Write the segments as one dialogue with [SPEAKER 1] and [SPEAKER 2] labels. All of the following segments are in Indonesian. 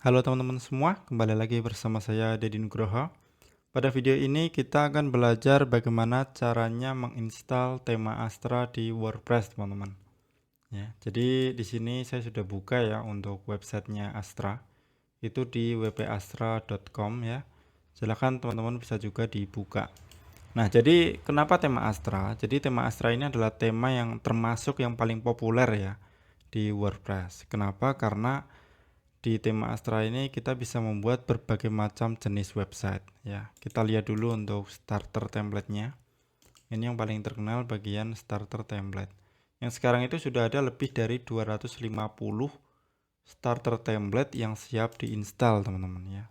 [SPEAKER 1] Halo teman-teman semua, kembali lagi bersama saya Deddy Nugroho. Pada video ini kita akan belajar bagaimana caranya menginstal tema Astra di WordPress, teman-teman. Ya, jadi di sini saya sudah buka ya untuk websitenya Astra. Itu di wpastra.com ya. Silahkan teman-teman bisa juga dibuka. Nah, jadi kenapa tema Astra? Jadi tema Astra ini adalah tema yang termasuk yang paling populer ya di WordPress. Kenapa? Karena di tema Astra ini kita bisa membuat berbagai macam jenis website ya. Kita lihat dulu untuk starter template-nya. Ini yang paling terkenal bagian starter template. Yang sekarang itu sudah ada lebih dari 250 starter template yang siap diinstal, teman-teman ya.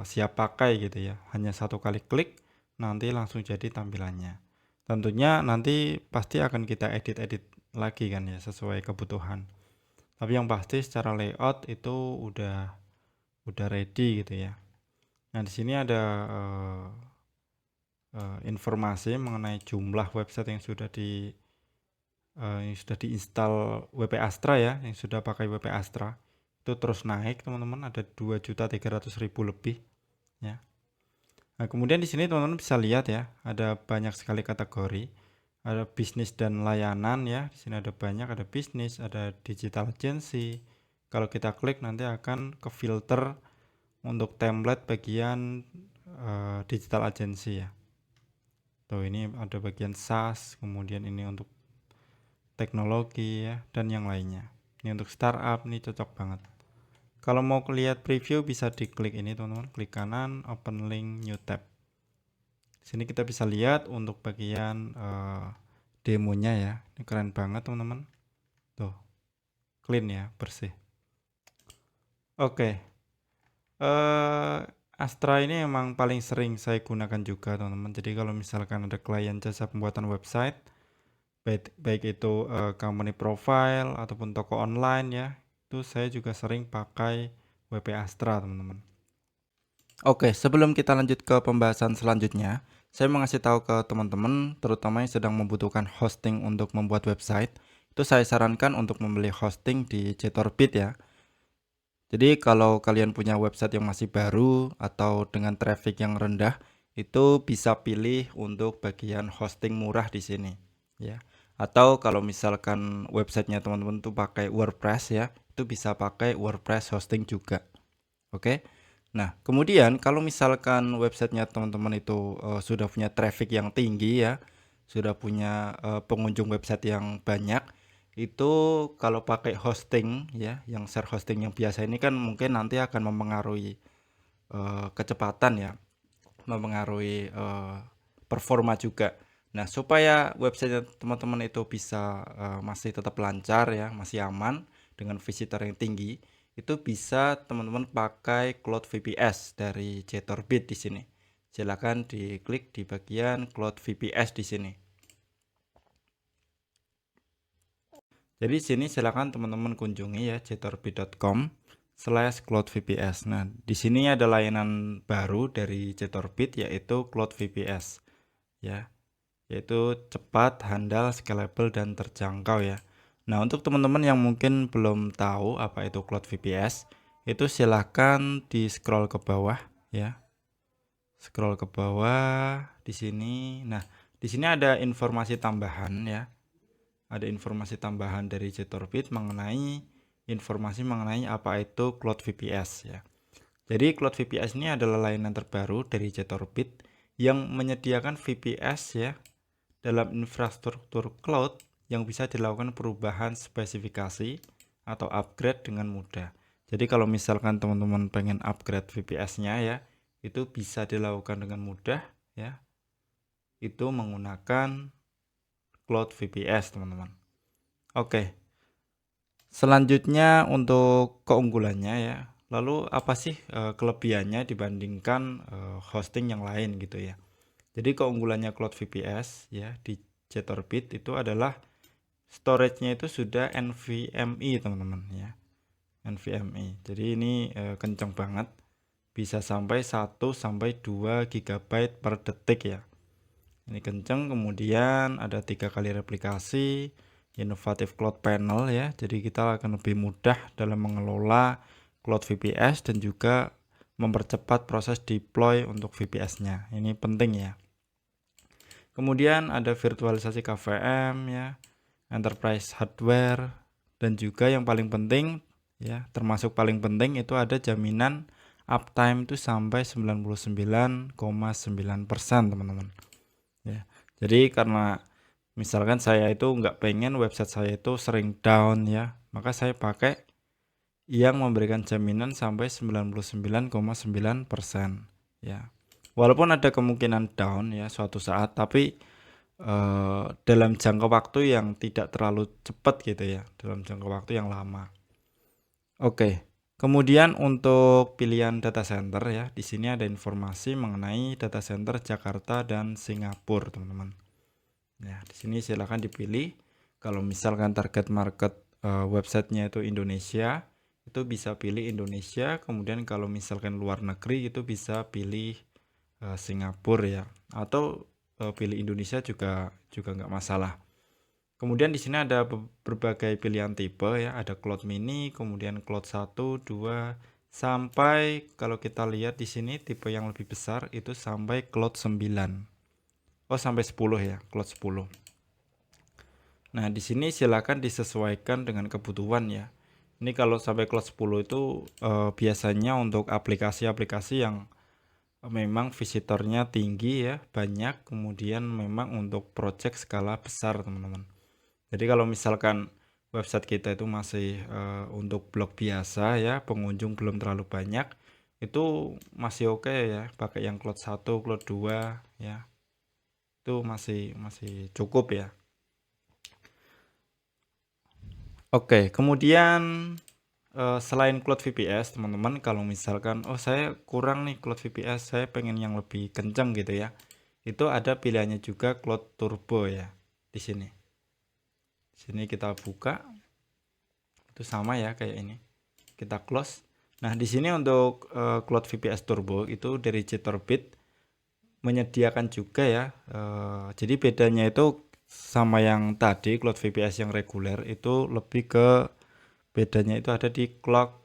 [SPEAKER 1] Siap pakai gitu ya. Hanya satu kali klik nanti langsung jadi tampilannya. Tentunya nanti pasti akan kita edit-edit lagi kan ya sesuai kebutuhan. Tapi yang pasti secara layout itu udah ready gitu ya. Nah, di sini ada informasi mengenai jumlah website yang sudah diinstal WP Astra ya, yang sudah pakai WP Astra. Itu terus naik, teman-teman, ada 2.300.000 lebih ya. Nah, kemudian di sini teman-teman bisa lihat ya, ada banyak sekali kategori. Ada bisnis dan layanan ya. Di sini ada banyak, ada bisnis, ada digital agency. Kalau kita klik nanti akan ke filter untuk template bagian digital agency ya. Tuh ini ada bagian SaaS, kemudian ini untuk teknologi ya dan yang lainnya. Ini untuk startup nih cocok banget. Kalau mau lihat preview bisa diklik ini teman-teman, klik kanan, open link new tab. Di sini kita bisa lihat untuk bagian demonya ya. Ini keren banget teman-teman. Tuh, clean ya, bersih. Oke. Astra ini emang paling sering saya gunakan juga teman-teman. Jadi kalau misalkan ada klien jasa pembuatan website, baik itu company profile ataupun toko online ya, itu saya juga sering pakai WP Astra teman-teman. Oke, sebelum kita lanjut ke pembahasan selanjutnya, saya mau ngasih tahu ke teman-teman, terutama yang sedang membutuhkan hosting untuk membuat website, itu saya sarankan untuk membeli hosting di Jetorbit ya. Jadi kalau kalian punya website yang masih baru atau dengan traffic yang rendah, itu bisa pilih untuk bagian hosting murah di sini, ya. Atau kalau misalkan websitenya teman-teman tuh pakai WordPress ya, itu bisa pakai WordPress hosting juga. Oke. Nah, kemudian kalau misalkan websitenya teman-teman itu sudah punya traffic yang tinggi ya, sudah punya pengunjung website yang banyak, itu kalau pakai hosting ya, yang share hosting yang biasa ini kan mungkin nanti akan mempengaruhi kecepatan ya, mempengaruhi performa juga. Nah, supaya website teman-teman itu bisa masih tetap lancar ya, masih aman dengan visitor yang tinggi, itu bisa teman-teman pakai Cloud VPS dari Jetorbit di sini. Silakan diklik di bagian Cloud VPS di sini. Jadi sini silakan teman-teman kunjungi ya jetorbit.com/cloudvps. Nah, di sini ada layanan baru dari Jetorbit yaitu Cloud VPS ya, yaitu cepat, handal, scalable dan terjangkau ya. Nah, untuk teman-teman yang mungkin belum tahu apa itu Cloud VPS, itu silakan di scroll ke bawah ya. Scroll ke bawah di sini. Nah, di sini ada informasi tambahan ya. Ada informasi tambahan dari Jetorbit mengenai informasi mengenai apa itu Cloud VPS ya. Jadi Cloud VPS ini adalah layanan terbaru dari Jetorbit yang menyediakan VPS ya dalam infrastruktur cloud yang bisa dilakukan perubahan spesifikasi atau upgrade dengan mudah. Jadi kalau misalkan teman-teman pengen upgrade VPS-nya ya, itu bisa dilakukan dengan mudah ya. Itu menggunakan Cloud VPS, teman-teman. Oke. Selanjutnya untuk keunggulannya ya. Lalu apa sih kelebihannya dibandingkan hosting yang lain gitu ya. Jadi keunggulannya Cloud VPS ya di Jetorbit itu adalah storage-nya itu sudah NVMe teman-teman ya. NVMe. Jadi ini kenceng banget. Bisa sampai 1 sampai 2 GB per detik ya. Ini kenceng, kemudian ada 3 kali replikasi, inovatif cloud panel ya. Jadi kita akan lebih mudah dalam mengelola Cloud VPS dan juga mempercepat proses deploy untuk VPS-nya. Ini penting ya. Kemudian ada virtualisasi KVM ya, enterprise hardware, dan juga yang paling penting ya, termasuk paling penting itu ada jaminan uptime itu sampai 99,9%, teman-teman. Ya. Jadi karena misalkan saya itu nggak pengen website saya itu sering down ya, maka saya pakai yang memberikan jaminan sampai 99,9% ya. Walaupun ada kemungkinan down ya suatu saat, tapi dalam jangka waktu yang tidak terlalu cepat gitu ya, dalam jangka waktu yang lama. Oke. Kemudian untuk pilihan data center ya, di sini ada informasi mengenai data center Jakarta dan Singapura, teman-teman. Ya, di sini silakan dipilih. Kalau misalkan target market websitenya itu Indonesia, itu bisa pilih Indonesia. Kemudian kalau misalkan luar negeri itu bisa pilih Singapura ya, atau pilih Indonesia juga nggak masalah. Kemudian di sini ada berbagai pilihan tipe ya, ada Cloud Mini, kemudian Cloud 1, 2, sampai kalau kita lihat di sini tipe yang lebih besar itu sampai Cloud 9. Oh, sampai 10 ya, Cloud 10. Nah, di sini silakan disesuaikan dengan kebutuhan ya. Ini kalau sampai Cloud 10 itu biasanya untuk aplikasi-aplikasi yang memang visitornya tinggi ya, banyak, kemudian memang untuk project skala besar, teman-teman. Jadi kalau misalkan website kita itu masih untuk blog biasa ya, pengunjung belum terlalu banyak, itu masih oke ya, pakai yang Cloud 1, Cloud 2 ya. Itu masih cukup ya. Oke, kemudian selain Cloud VPS, teman-teman, kalau misalkan saya kurang nih Cloud VPS, saya pengen yang lebih kencang gitu ya. Itu ada pilihannya juga Cloud Turbo ya di sini. Di sini kita buka. Itu sama ya kayak ini. Kita close. Nah, di sini untuk Cloud VPS Turbo itu dari Jitterbit menyediakan juga ya. Jadi bedanya itu sama yang tadi Cloud VPS yang reguler itu lebih ke bedanya itu ada di clock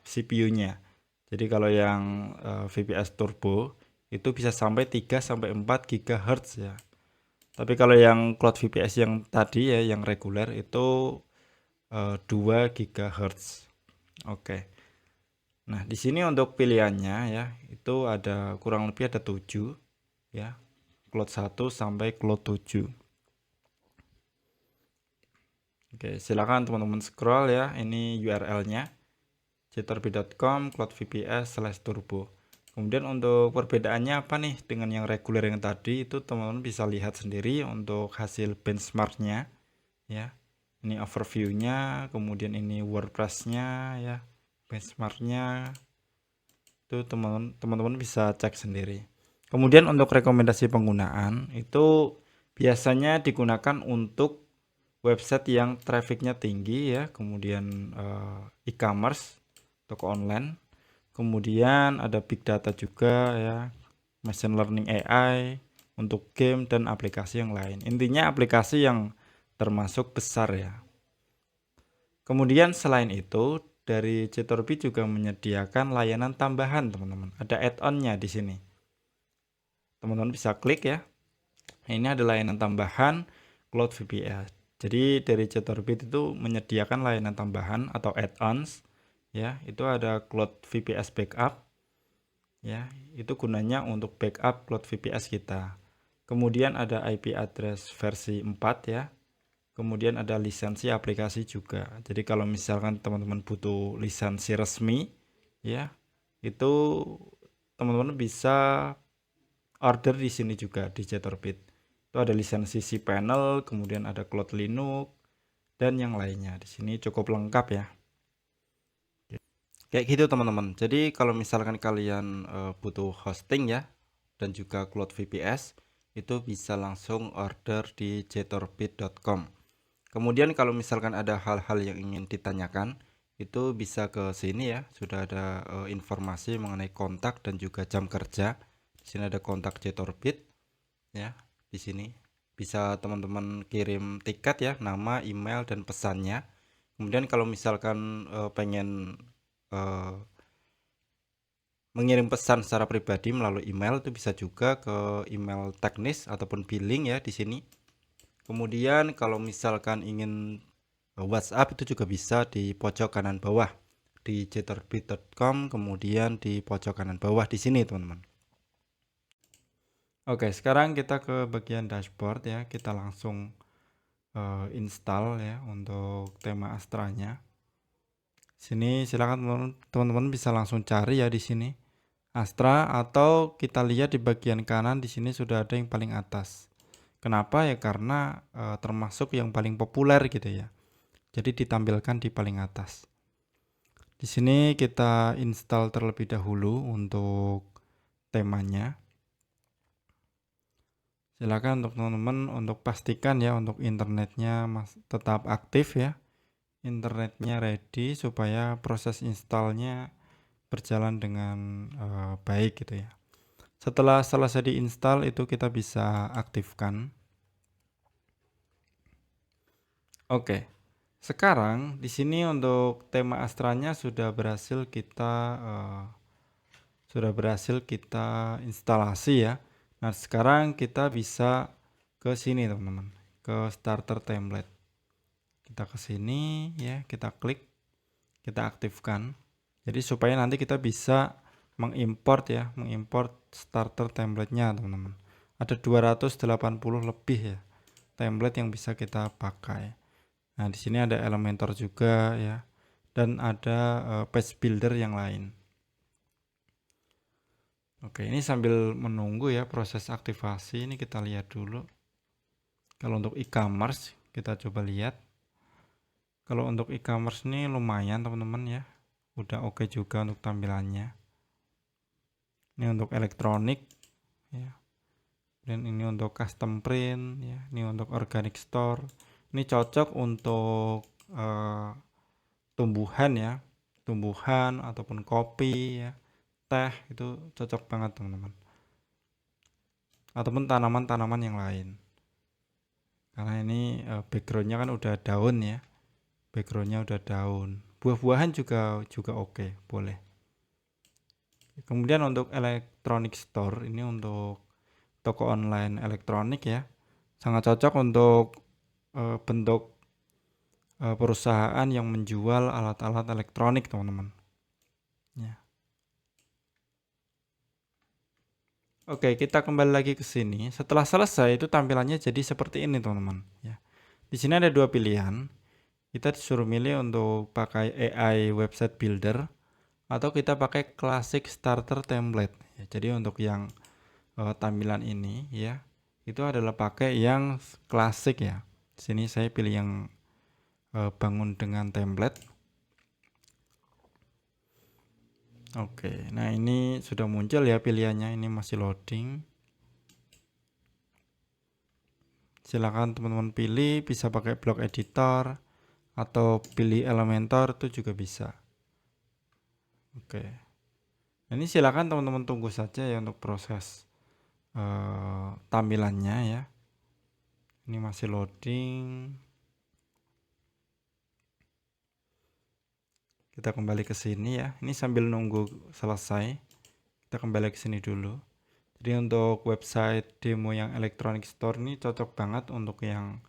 [SPEAKER 1] CPU-nya. Jadi kalau yang VPS Turbo itu bisa sampai 3 sampai 4 GHz ya. Tapi kalau yang Cloud VPS yang tadi ya yang reguler itu 2 GHz. Oke. Nah, di sini untuk pilihannya ya, itu ada kurang lebih ada 7 ya. Cloud 1 sampai Cloud 7. Oke, silakan teman-teman scroll ya. Ini URL-nya. jitterbit.com cloudvps/turbo. Kemudian untuk perbedaannya apa nih dengan yang reguler yang tadi, itu teman-teman bisa lihat sendiri untuk hasil benchmarknya ya. Ini overview-nya, kemudian ini WordPress-nya ya, benchmark-nya. Itu teman-teman bisa cek sendiri. Kemudian untuk rekomendasi penggunaan itu biasanya digunakan untuk website yang trafficnya tinggi ya, kemudian e-commerce, toko online, kemudian ada big data juga ya, machine learning AI untuk game dan aplikasi yang lain. Intinya aplikasi yang termasuk besar ya. Kemudian selain itu dari Jitterbit juga menyediakan layanan tambahan, teman-teman. Ada add-on-nya di sini. Teman-teman bisa klik ya. Ini ada layanan tambahan Cloud VPS. Jadi dari Jitterbit itu menyediakan layanan tambahan atau add-ons ya. Itu ada Cloud VPS Backup ya. Itu gunanya untuk backup Cloud VPS kita. Kemudian ada IP address versi 4 ya. Kemudian ada lisensi aplikasi juga. Jadi kalau misalkan teman-teman butuh lisensi resmi ya, itu teman-teman bisa order di sini juga di Jitterbit. Itu ada lisensi cPanel, kemudian ada Cloud Linux dan yang lainnya. Di sini cukup lengkap ya. Kayak gitu teman-teman. Jadi kalau misalkan kalian butuh hosting ya dan juga Cloud VPS, itu bisa langsung order di jitterbit.com. Kemudian kalau misalkan ada hal-hal yang ingin ditanyakan, itu bisa ke sini ya. Sudah ada informasi mengenai kontak dan juga jam kerja. Di sini ada kontak Jitterbit ya. Di sini bisa teman-teman kirim tiket ya, nama, email dan pesannya. Kemudian kalau misalkan pengen mengirim pesan secara pribadi melalui email, itu bisa juga ke email teknis ataupun billing ya di sini. Kemudian kalau misalkan ingin WhatsApp itu juga bisa di pojok kanan bawah di jitterbit.com, kemudian di pojok kanan bawah di sini teman-teman. Oke, sekarang kita ke bagian dashboard ya. Kita langsung install ya untuk tema Astranya. Sini silakan teman-teman bisa langsung cari ya di sini Astra, atau kita lihat di bagian kanan di sini sudah ada yang paling atas. Kenapa ya? Karena termasuk yang paling populer gitu ya. Jadi ditampilkan di paling atas. Di sini kita install terlebih dahulu untuk temanya. Silakan untuk teman-teman untuk pastikan ya untuk internetnya tetap aktif ya. Internetnya ready supaya proses installnya berjalan dengan baik gitu ya. Setelah selesai diinstal itu kita bisa aktifkan. Oke. Sekarang di sini untuk tema Astranya sudah berhasil kita instalasi ya. Nah, sekarang kita bisa ke sini teman-teman, ke starter template. Kita ke sini ya, kita klik, kita aktifkan. Jadi supaya nanti kita bisa mengimport starter template-nya teman-teman. Ada 280 lebih ya template yang bisa kita pakai. Nah, di sini ada Elementor juga ya, dan ada page builder yang lain. Oke, ini sambil menunggu ya proses aktivasi, ini kita lihat dulu. Kalau untuk e-commerce kita coba lihat. Kalau untuk e-commerce ini lumayan teman-teman ya, udah oke juga untuk tampilannya. Ini untuk elektronik ya, dan ini untuk custom print ya, ini untuk organic store. Ini cocok untuk tumbuhan ya, tumbuhan ataupun kopi ya, teh, itu cocok banget teman-teman. Ataupun tanaman-tanaman yang lain. Karena ini backgroundnya kan udah daun ya, backgroundnya udah daun. Buah-buahan juga oke, boleh. Kemudian untuk electronic store, ini untuk toko online elektronik ya, sangat cocok untuk bentuk perusahaan yang menjual alat-alat elektronik teman-teman ya. Oke, kita kembali lagi ke sini. Setelah selesai itu tampilannya jadi seperti ini teman-teman ya. Di sini ada dua pilihan. Kita disuruh milih untuk pakai AI website builder atau kita pakai classic starter template ya. Jadi untuk yang tampilan ini ya, itu adalah pakai yang klasik ya. Di sini saya pilih yang bangun dengan template. Oke, nah ini sudah muncul ya pilihannya, ini masih loading. Silakan teman-teman pilih, bisa pakai block editor atau pilih Elementor itu juga bisa. Oke, nah, ini silakan teman-teman tunggu saja ya untuk proses tampilannya ya. Ini masih loading. Kita kembali ke sini ya. Ini sambil nunggu selesai, kita kembali ke sini dulu. Jadi untuk website demo yang electronic store ini cocok banget untuk yang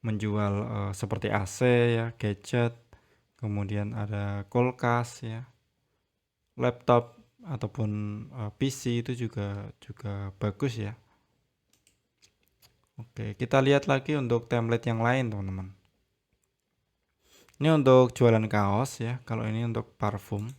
[SPEAKER 1] menjual seperti AC ya, gadget, kemudian ada kulkas ya, laptop ataupun PC itu juga bagus ya. Oke, kita lihat lagi untuk template yang lain teman-teman. Ini untuk jualan kaos ya, kalau ini untuk parfum.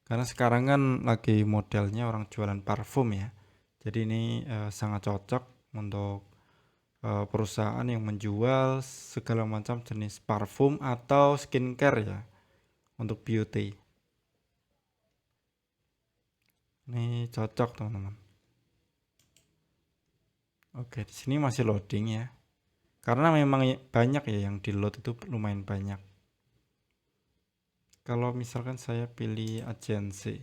[SPEAKER 1] Karena sekarang kan lagi modelnya orang jualan parfum ya. Jadi ini sangat cocok untuk perusahaan yang menjual segala macam jenis parfum atau skincare ya, untuk beauty. Ini cocok teman-teman. Oke, di sini masih loading ya. Karena memang banyak ya yang di load, itu lumayan banyak. Kalau misalkan saya pilih agensi.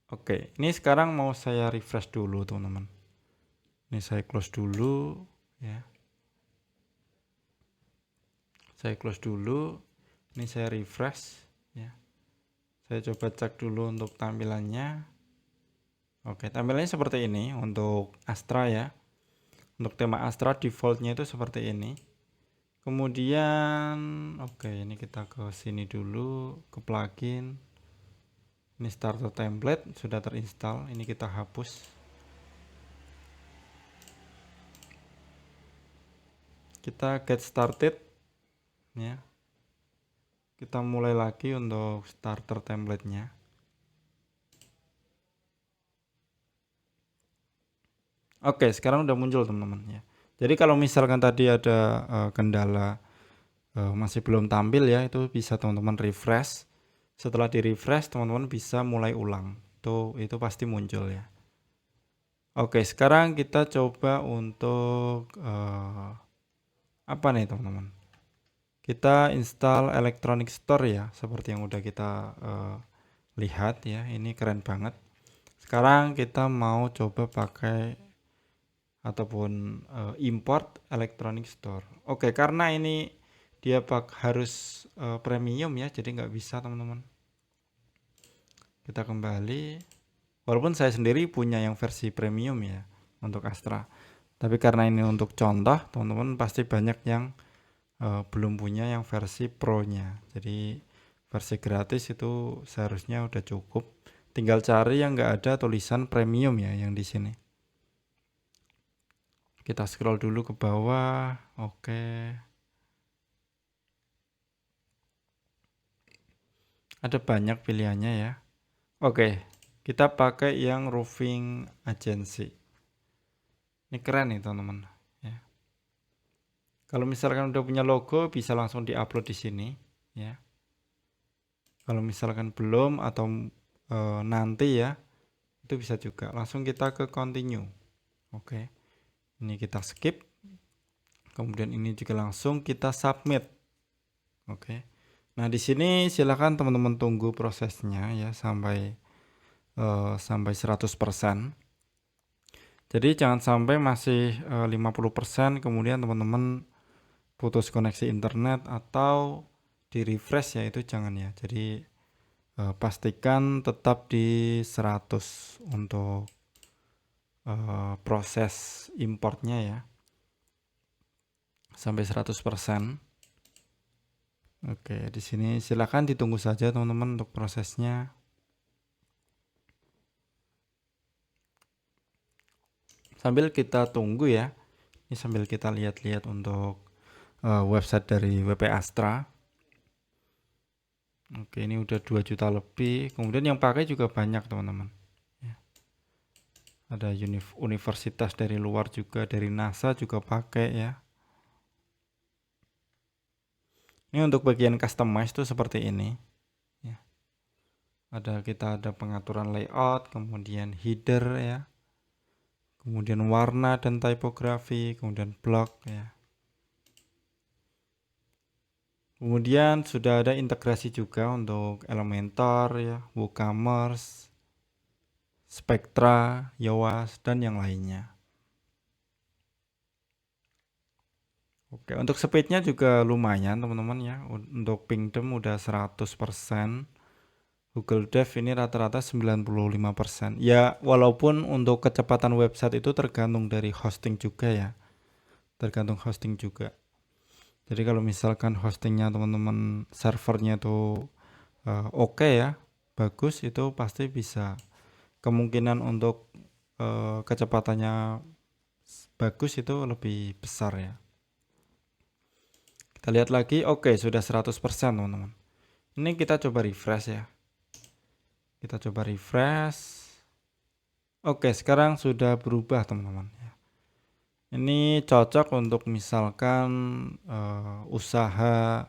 [SPEAKER 1] Oke, ini sekarang mau saya refresh dulu teman-teman. Ini saya close dulu ya. Saya close dulu. Ini saya refresh ya. Saya coba cek dulu untuk tampilannya. Oke, tampilannya seperti ini untuk Astra ya. Untuk tema Astra defaultnya itu seperti ini. Kemudian oke, ini kita ke sini dulu, ke plugin. Ini starter template sudah terinstall. Ini kita hapus. Kita get started ya. Kita mulai lagi untuk starter template-nya. Oke, sekarang udah muncul teman-teman ya. Jadi kalau misalkan tadi ada kendala masih belum tampil ya, itu bisa teman-teman refresh. Setelah di refresh teman-teman bisa mulai ulang. Itu pasti muncul ya. Oke, sekarang kita coba untuk apa nih teman-teman? Kita install Electronic Store ya, seperti yang udah kita lihat ya. Ini keren banget. Sekarang kita mau coba pakai ataupun import Electronic Store. Oke, karena ini dia harus premium ya, jadi nggak bisa teman-teman. Kita kembali. Walaupun saya sendiri punya yang versi premium ya untuk Astra. Tapi karena ini untuk contoh, teman-teman pasti banyak yang belum punya yang versi Pro-nya. Jadi versi gratis itu seharusnya udah cukup. Tinggal cari yang nggak ada tulisan premium ya yang di sini. Kita scroll dulu ke bawah. Oke. Ada banyak pilihannya ya. Oke, kita pakai yang roofing agency. Ini keren nih teman-teman. Ya. Kalau misalkan udah punya logo bisa langsung diupload di sini ya. Kalau misalkan belum atau nanti ya, itu bisa juga. Langsung kita ke continue. Oke. Ini kita skip. Kemudian ini juga langsung kita submit. Oke. Nah, di sini silakan teman-teman tunggu prosesnya ya sampai 100%. Jadi jangan sampai masih 50% kemudian teman-teman putus koneksi internet atau di refresh ya, itu jangan ya. Jadi pastikan tetap di 100 untuk proses importnya ya. Sampai 100%. Oke, di sini silakan ditunggu saja teman-teman untuk prosesnya. Sambil kita tunggu ya. Ini sambil kita lihat-lihat untuk website dari WP Astra. Oke, ini udah 2 juta lebih. Kemudian yang pakai juga banyak teman-teman. Ya. Ada universitas dari luar juga, dari NASA juga pakai ya. Ini untuk bagian customize tuh seperti ini. Ya. Kita ada pengaturan layout, kemudian header ya. Kemudian warna dan typography, kemudian blog ya. Kemudian sudah ada integrasi juga untuk Elementor ya, WooCommerce, Spectra, Yoast dan yang lainnya. Oke, untuk speednya juga lumayan teman-teman ya. Untuk Pingdom udah 100%. Google Dev ini rata-rata 95%. Ya, walaupun untuk kecepatan website itu tergantung dari hosting juga ya. Tergantung hosting juga. Jadi kalau misalkan hostingnya teman-teman servernya tuh oke ya, bagus, itu pasti bisa. Kemungkinan untuk kecepatannya bagus itu lebih besar ya. Kita lihat lagi, oke sudah 100% teman-teman. Ini kita coba refresh ya. Kita coba refresh. Oke, sekarang sudah berubah teman-teman. Ini cocok untuk misalkan usaha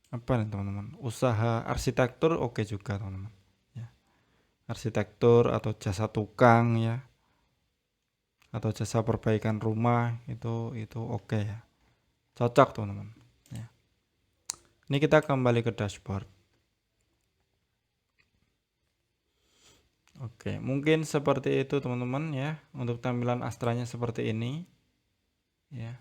[SPEAKER 1] apa nih teman-teman? Usaha arsitektur oke juga teman-teman. Ya. Arsitektur atau jasa tukang ya, atau jasa perbaikan rumah itu oke ya. Cocok teman-teman. Ya. Ini kita kembali ke dashboard. Oke, mungkin seperti itu teman-teman ya. Untuk tampilan Astranya seperti ini. Ya.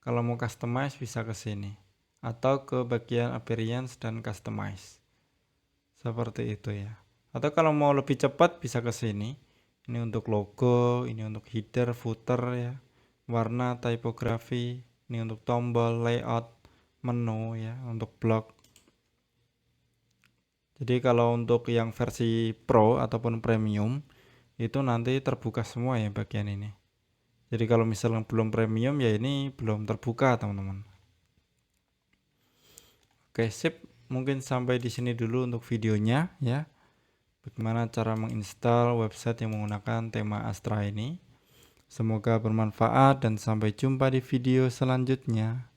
[SPEAKER 1] Kalau mau customize bisa ke sini atau ke bagian appearance dan customize. Seperti itu ya. Atau kalau mau lebih cepat bisa ke sini. Ini untuk logo, ini untuk header, footer ya. Warna, typography, ini untuk tombol, layout, menu ya, untuk blog. Jadi kalau untuk yang versi Pro ataupun Premium itu nanti terbuka semua ya bagian ini. Jadi kalau misalnya belum premium ya ini belum terbuka teman-teman. Oke, sip. Mungkin sampai di sini dulu untuk videonya ya. Bagaimana cara menginstal website yang menggunakan tema Astra ini. Semoga bermanfaat dan sampai jumpa di video selanjutnya.